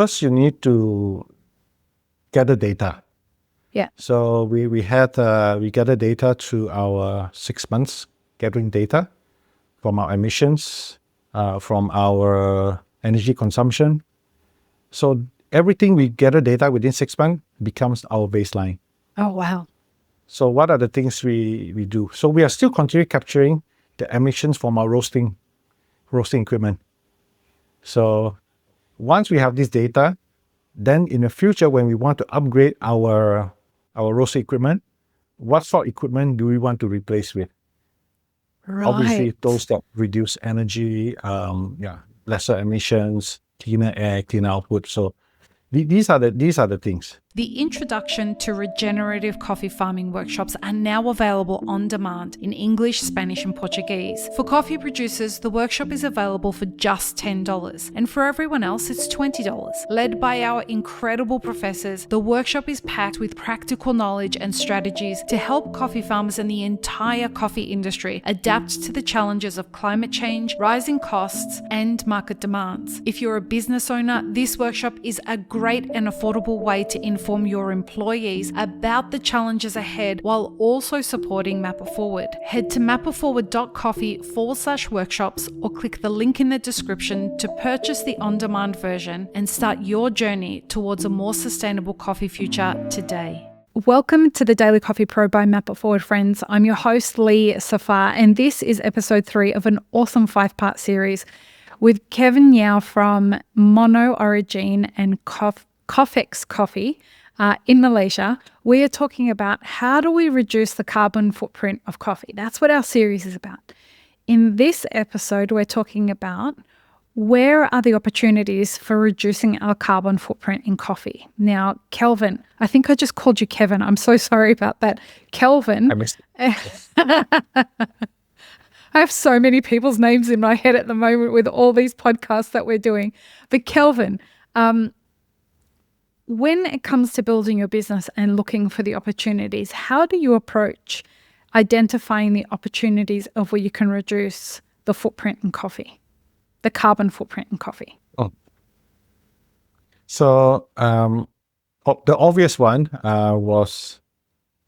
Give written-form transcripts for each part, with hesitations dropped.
first you need to gather data. Yeah. So we gather data through our 6 months gathering data from our emissions, from our energy consumption. So everything we gather data within 6 months becomes our baseline. Oh, wow. So what are the things we do? So we are still continuing capturing the emissions from our roasting equipment. So once we have this data, then in the future, when we want to upgrade our roasting equipment, what sort of equipment do we want to replace with? Right. Obviously, those that reduce energy, lesser emissions, cleaner air, cleaner output. So these are the things. The introduction to regenerative coffee farming workshops are now available on demand in English, Spanish, and Portuguese. For coffee producers, the workshop is available for just $10, and for everyone else, it's $20. Led by our incredible professors, the workshop is packed with practical knowledge and strategies to help coffee farmers and the entire coffee industry adapt to the challenges of climate change, rising costs, and market demands. If you're a business owner, this workshop is a great and affordable way to inform your employees about the challenges ahead while also supporting Map It Forward. Head to mapitforward.coffee/workshops or click the link in the description to purchase the on-demand version and start your journey towards a more sustainable coffee future today. Welcome to the Daily Coffee Pro by Map It Forward, friends. I'm your host, Lee Safar, and this is episode 3 of an awesome 5-part series with Kelvin Ngow from Origine and Coffex Coffee in Malaysia. We are talking about how do we reduce the carbon footprint of coffee. That's what our series is about. In this episode, we're talking about where are the opportunities for reducing our carbon footprint in coffee. Now, Kelvin, I think I just called you Kevin. I'm so sorry about that. Kelvin. I missed it. I have so many people's names in my head at the moment with all these podcasts that we're doing. But Kelvin, when it comes to building your business and looking for the opportunities, how do you approach identifying the opportunities of where you can reduce the footprint in coffee, the carbon footprint in coffee? So the obvious one was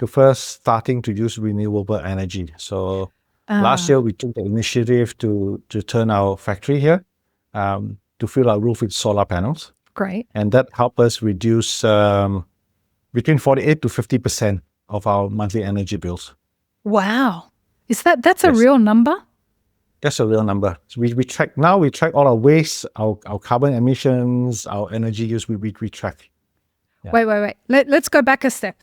to first starting to use renewable energy. So last year we took the initiative to turn our factory here to fill our roof with solar panels. Great. And that helped us reduce between 48 to 50% of our monthly energy bills. Wow. That's a real number? That's a real number. So we track all our waste, our carbon emissions, our energy use, we track. Yeah. Wait. Let's go back a step.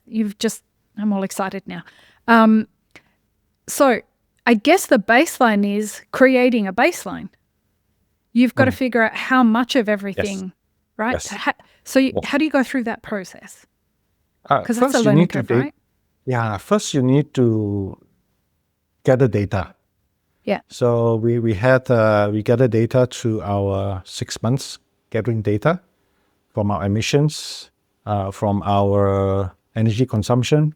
I'm all excited now. So I guess the baseline is creating a baseline. You've got to figure out how much of everything, yes. right? Yes. How do you go through that process? Because First that's a learning curve, right? Yeah, first you need to gather data. Yeah. So we gather data through our 6 months gathering data from our emissions, from our energy consumption.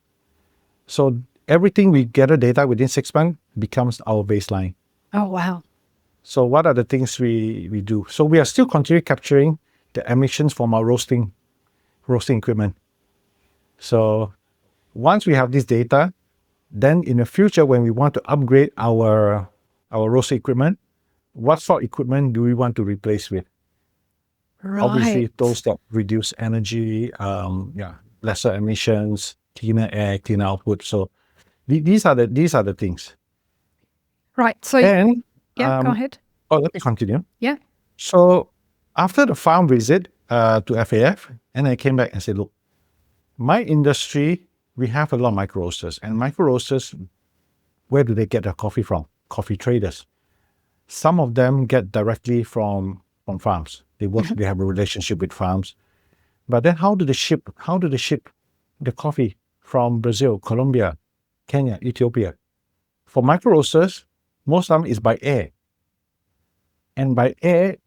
So everything we gather data within 6 months becomes our baseline. Oh, wow. So what are the things we do? So we are still continuing capturing the emissions from our roasting equipment. So once we have this data, then in the future, when we want to upgrade our roasting equipment, what sort of equipment do we want to replace with? Right. Obviously, those that reduce energy, lesser emissions, cleaner air, cleaner output. So these are the things. Right. So go ahead. Let me continue. Yeah. So after the farm visit to FAF, and I came back and said, look, my industry, we have a lot of micro roasters, and micro roasters, where do they get their coffee from? Coffee traders. Some of them get directly from farms. They have a relationship with farms. But then how do they ship the coffee from Brazil, Colombia, Kenya, Ethiopia? For micro roasters, most of them is by air. And by air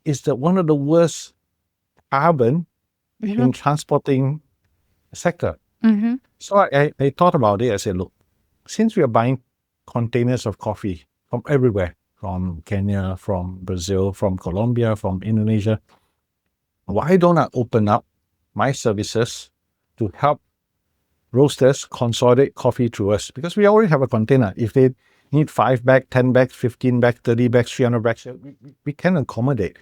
is one of the worst carbon in transporting sector. Mm-hmm. So I thought about it. I said, look, since we are buying containers of coffee from everywhere, from Kenya, from Brazil, from Colombia, from Indonesia, why don't I open up my services to help roasters consolidate coffee through us? Because we already have a container. If they need 5 bags, 10 bags, 15 bags, 30 bags, 300 bags, we can accommodate.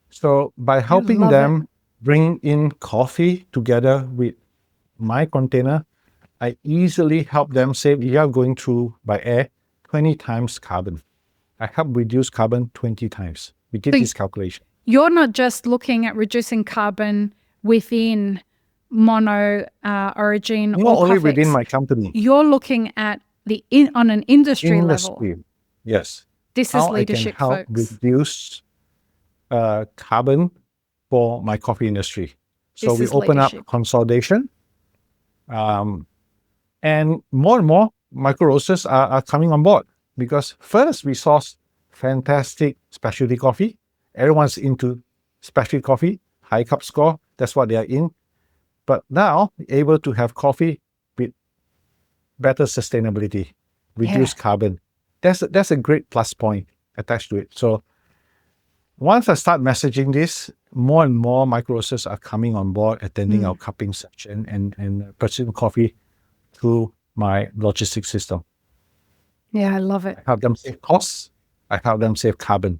So by helping them bring in coffee together with my container, I easily help them save, if you are going through by air, 20 times carbon. I help reduce carbon 20 times. We did this calculation. You're not just looking at reducing carbon within Mono, Origine, Not or only Coffex. within my company. You're looking at on an industry level. Yes. This How is leadership, I can help folks. reduce carbon for my coffee industry. So This we is open leadership. up consolidation. And more micro roasters are coming on board, because first we source fantastic specialty coffee. Everyone's into specialty coffee, high cup score. That's what they are in. But now able to have coffee with better sustainability, reduce carbon. That's a great plus point attached to it. So once I start messaging this, more and more micro roasters are coming on board, attending our cupping section and purchasing coffee through my logistics system. Yeah, I love it. I help them save costs. I help them save carbon.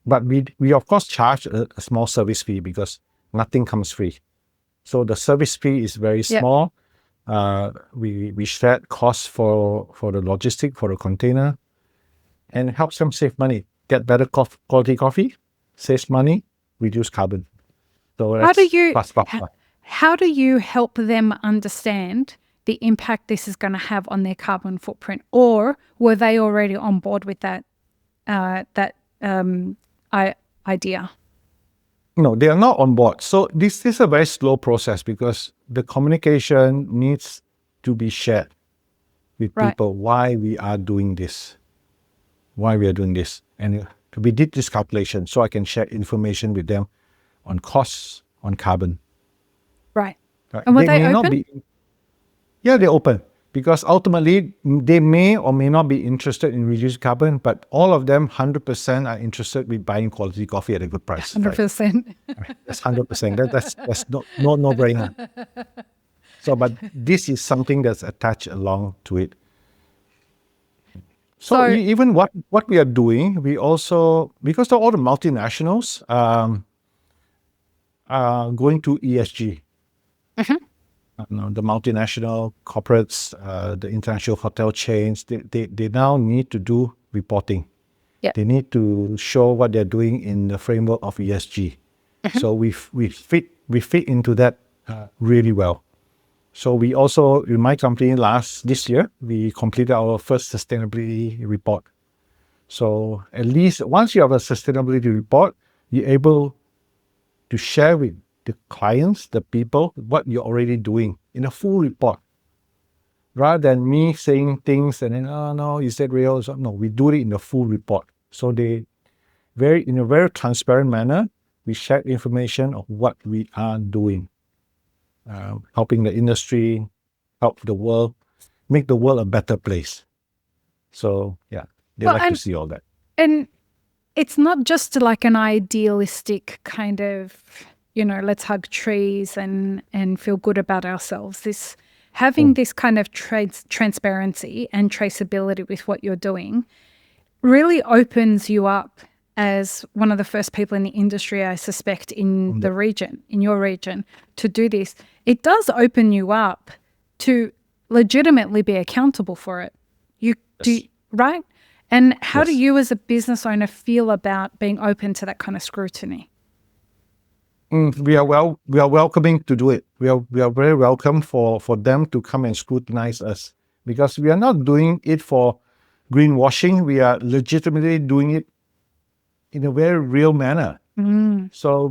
But we of course charge a small service fee, because nothing comes free. So the service fee is very small. We share costs for the logistic, for the container, and it helps them save money, get better quality coffee, saves money, reduce carbon. So that's how do you help them understand the impact this is going to have on their carbon footprint, or were they already on board with that idea? No, they are not on board. So this is a very slow process, because the communication needs to be shared with people, why we are doing this. And we did this calculation so I can share information with them on costs, on carbon. Right. And were they open? They're open, because ultimately they may or may not be interested in reducing carbon, but all of them 100% are interested in buying quality coffee at a good price. 100%. Right? That's 100%. That's no brainer. So, but this is something that's attached along to it. So even what we are doing, we also, because of all the multinationals are going to ESG. The multinational corporates, the international hotel chains, they now need to do reporting. They need to show what they're doing in the framework of ESG. So we fit into that really well. So we also, in my company this year, we completed our first sustainability report. So at least once you have a sustainability report, you're able to share with the clients, the people, what you're already doing in a full report. Rather than me saying things and then, oh no, is that real? So, no, we do it in a full report. So in a very transparent manner, we share information of what we are doing. Helping the industry, help the world, make the world a better place. So they like to see all that. And it's not just like an idealistic kind of, let's hug trees and feel good about ourselves. Having this kind of transparency and traceability with what you're doing really opens you up as one of the first people in the industry, I suspect, in your region, to do this. It does open you up to legitimately be accountable for it. Right? And how do you as a business owner feel about being open to that kind of scrutiny? We are welcoming to do it. We are very welcome for them to come and scrutinize us, because we are not doing it for greenwashing. We are legitimately doing it in a very real manner. So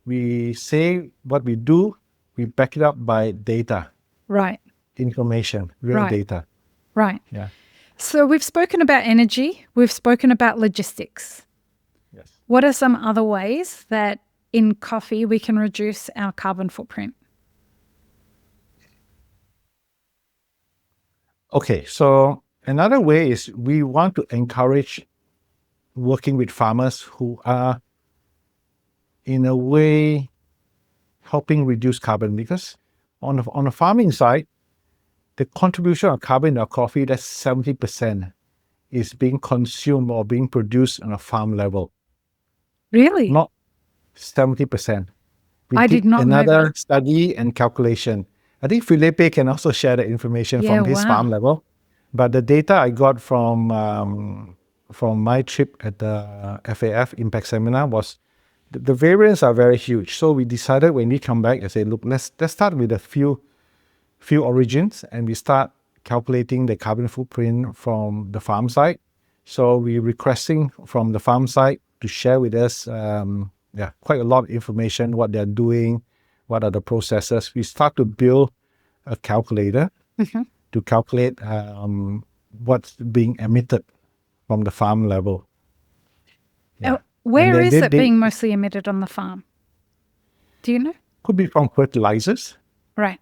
we say what we do, we back it up by data. Right. Information, real data. Right. Yeah. So we've spoken about energy, we've spoken about logistics. Yes. What are some other ways that in coffee we can reduce our carbon footprint? Okay, so another way is we want to encourage working with farmers who are in a way, helping reduce carbon, because on the farming side, the contribution of carbon in our coffee, that's 70%, is being consumed or being produced on a farm level. Really? Not 70%. I did not know another that. study and calculation. I think Felipe can also share the information from his farm level. But the data I got from my trip at the FAF Impact Seminar was the variants are very huge. So we decided when we come back, I said, look, let's start with a few origins, and we start calculating the carbon footprint from the farm side. So we're requesting from the farm side to share with us quite a lot of information, what they're doing, what are the processes. We start to build a calculator to calculate what's being emitted from the farm level. Yeah. Where is it being mostly emitted on the farm? Do you know? Could be from fertilizers. Right.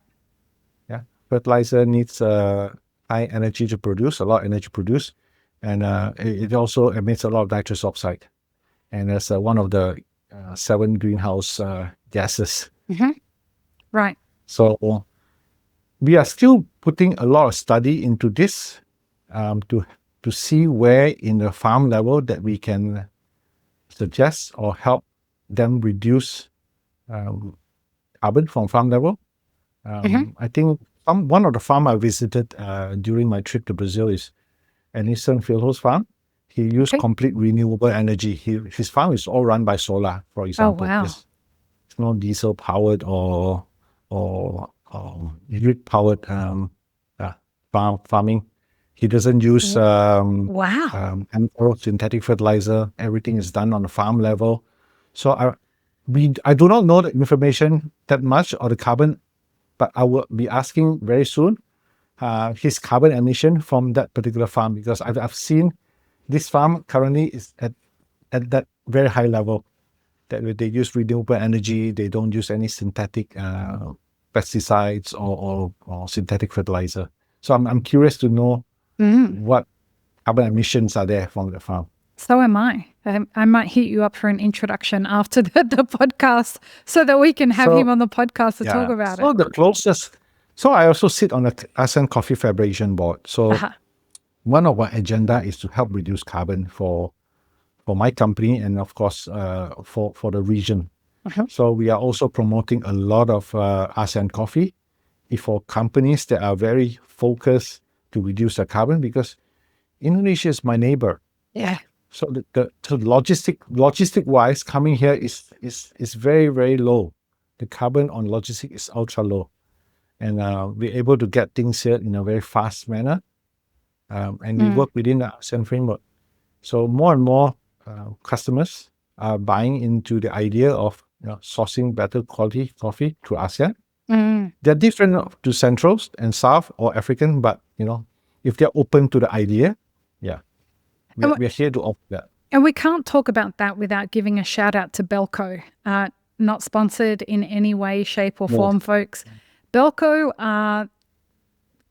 Yeah, fertilizer needs high energy to produce, a lot of energy to produce, and it also emits a lot of nitrous oxide, and that's one of the 7 greenhouse gases. Right. So we are still putting a lot of study into this to see where in the farm level that we can suggest or help them reduce carbon from farm level. I think one of the farm I visited during my trip to Brazil is an Eastern Philhos farm. He used complete renewable energy. His farm is all run by solar, for example. Oh, wow. It's no diesel powered or grid powered farming. He doesn't use synthetic fertilizer. Everything is done on the farm level. So I do not know the information that much or the carbon, but I will be asking very soon his carbon emission from that particular farm, because I've seen this farm currently is at that very high level that they use renewable energy. They don't use any synthetic pesticides or synthetic fertilizer. So I'm curious to know what carbon emissions are there from the farm. So am I. I might hit you up for an introduction after the podcast so that we can have him on the podcast to talk about it. So the closest. So I also sit on the ASEAN Coffee Federation board. So one of our agenda is to help reduce carbon for my company and of course for the region. So we are also promoting a lot of ASEAN coffee for companies that are very focused to reduce their carbon, because Indonesia is my neighbor. Yeah. So the logistic wise, coming here is very, very low. The carbon on logistic is ultra low, and we're able to get things here in a very fast manner, and we work within the ASEAN framework. So more and more customers are buying into the idea of sourcing better quality coffee through ASEAN. They're different to Central and South or African, but if they're open to the idea, we're here to offer that. And we can't talk about that without giving a shout out to Belco. Not sponsored in any way, shape or form, folks. Belco are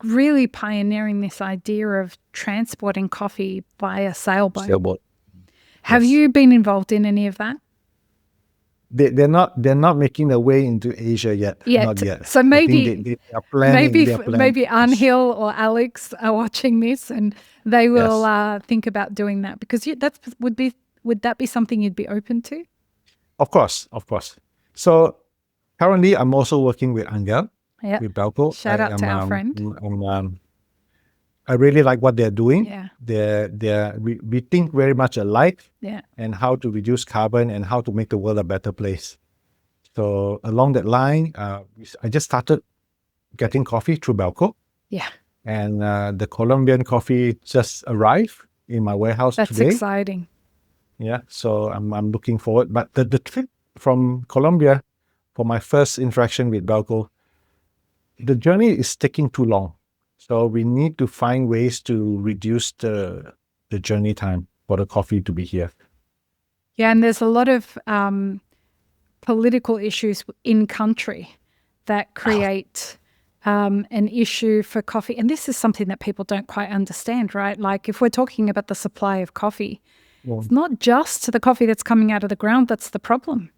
really pioneering this idea of transporting coffee via sailboat. Have you been involved in any of that? They're not making their way into Asia yet. Not yet. So maybe they are planning. Maybe Anhil or Alex are watching this and they will think about doing that, because would that be something you'd be open to? Of course. So currently I'm also working with Angel, with Belco. Shout out to our friend. I really like what they're doing. Yeah. We think very much alike. Yeah. And how to reduce carbon and how to make the world a better place. So along that line, I just started getting coffee through Belco. Yeah. And the Colombian coffee just arrived in my warehouse today. That's exciting. Yeah. So I'm looking forward. But the trip from Colombia, for my first interaction with Belco, the journey is taking too long. So we need to find ways to reduce the journey time for the coffee to be here. Yeah, and there's a lot of political issues in country that create an issue for coffee. And this is something that people don't quite understand, right? Like if we're talking about the supply of coffee, it's not just the coffee that's coming out of the ground that's the problem.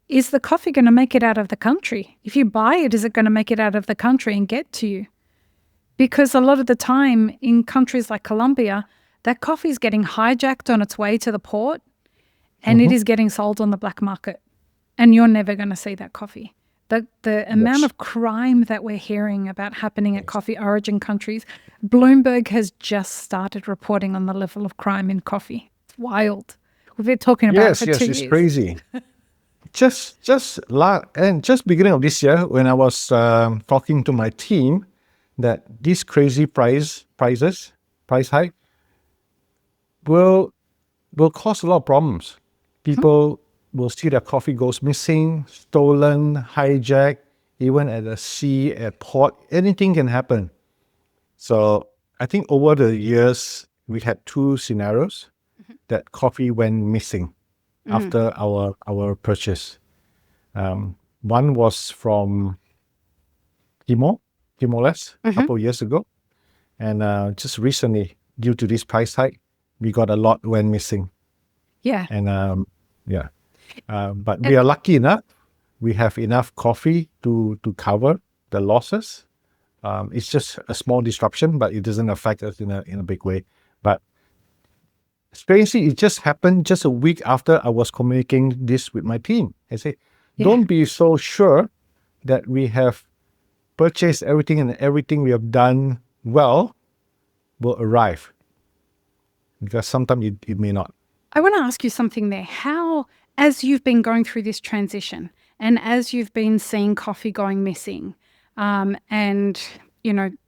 is the coffee going to make it out of the country? If you buy it, is it going to make it out of the country and get to you? Because a lot of the time in countries like Colombia, that coffee is getting hijacked on its way to the port and it is getting sold on the black market. And you're never going to see that coffee. The amount of crime that we're hearing about happening at coffee origin countries, Bloomberg has just started reporting on the level of crime in coffee. It's wild. We've been talking about it for 2 years. Yes, it's crazy. just beginning of this year, when I was talking to my team, that these crazy price hike will cause a lot of problems. People will see their coffee goes missing, stolen, hijacked, even at the sea, at port, anything can happen. So I think over the years, we had 2 scenarios that coffee went missing after our purchase. One was from Timor-Leste, a couple of years ago. And just recently, due to this price hike, we got a lot went missing. Yeah. And but we are lucky enough. We have enough coffee to cover the losses. It's just a small disruption, but it doesn't affect us in a big way. But strangely, it just happened just a week after I was communicating this with my team. I say, don't be so sure that we have purchased everything and everything we have done well will arrive. Because sometimes it may not. I want to ask you something there. How, as you've been going through this transition and as you've been seeing coffee going missing, and,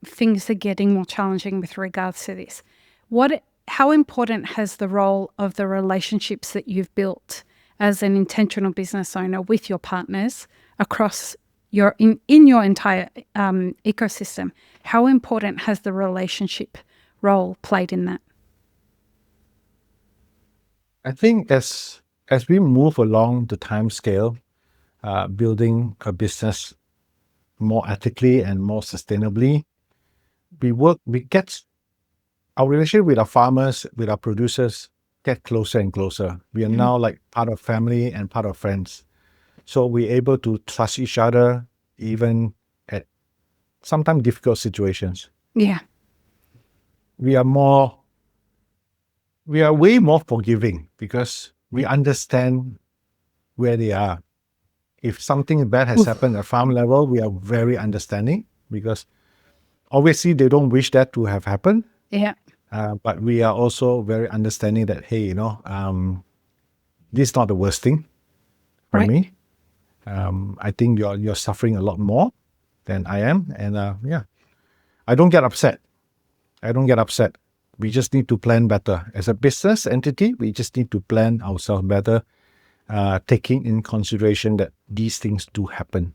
things are getting more challenging with regards to this, how important has the role of the relationships that you've built as an intentional business owner with your partners across in your entire ecosystem? How important has the relationship role played in that? I think as we move along the time scale, building a business more ethically and more sustainably, our relationship with our farmers, with our producers, get closer and closer. We are now like part of family and part of friends. So we're able to trust each other even at sometimes difficult situations. Yeah. We are way more forgiving because we understand where they are. If something bad has happened at farm level, we are very understanding because obviously they don't wish that to have happened. Yeah. But we are also very understanding that, hey, this is not the worst thing for me. I think you're suffering a lot more than I am. And I don't get upset. We just need to plan better. As a business entity, we just need to plan ourselves better, taking in consideration that these things do happen.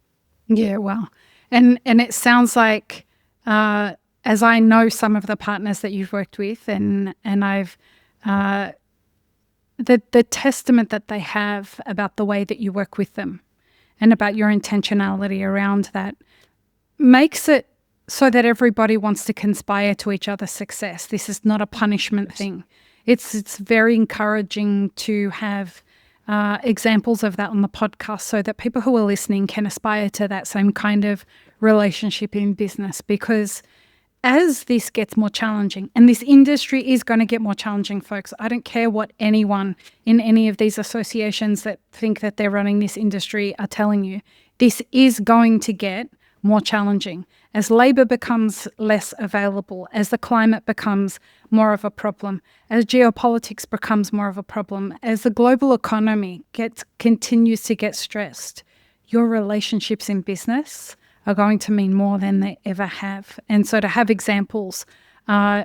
Yeah, wow. And it sounds like, as I know some of the partners that you've worked with, and I've the testament that they have about the way that you work with them and about your intentionality around that makes it so that everybody wants to conspire to each other's success. This is not a punishment thing. It's very encouraging to have examples of that on the podcast so that people who are listening can aspire to that same kind of relationship in business, because as this gets more challenging, and this industry is going to get more challenging, folks. I don't care what anyone in any of these associations that think that they're running this industry are telling you. This is going to get more challenging as labor becomes less available, as the climate becomes more of a problem, as geopolitics becomes more of a problem, as the global economy continues to get stressed. Your relationships in business are going to mean more than they ever have. And so to have examples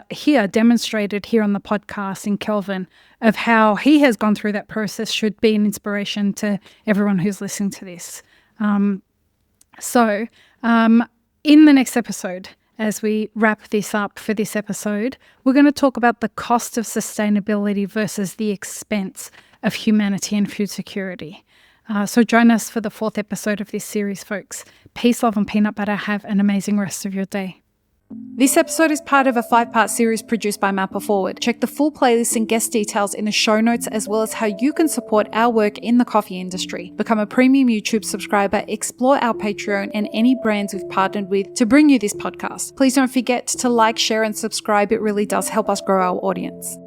here demonstrated here on the podcast in Kelvin of how he has gone through that process should be an inspiration to everyone who's listening to this. In the next episode, as we wrap this up for this episode, we're going to talk about the cost of sustainability versus the expense of humanity and food security. So join us for the 4th episode of this series, folks. Peace, love, and peanut butter. Have an amazing rest of your day. This episode is part of a 5-part series produced by Mapper Forward. Check the full playlist and guest details in the show notes, as well as how you can support our work in the coffee industry. Become a premium YouTube subscriber, explore our Patreon and any brands we've partnered with to bring you this podcast. Please don't forget to like, share, and subscribe. It really does help us grow our audience.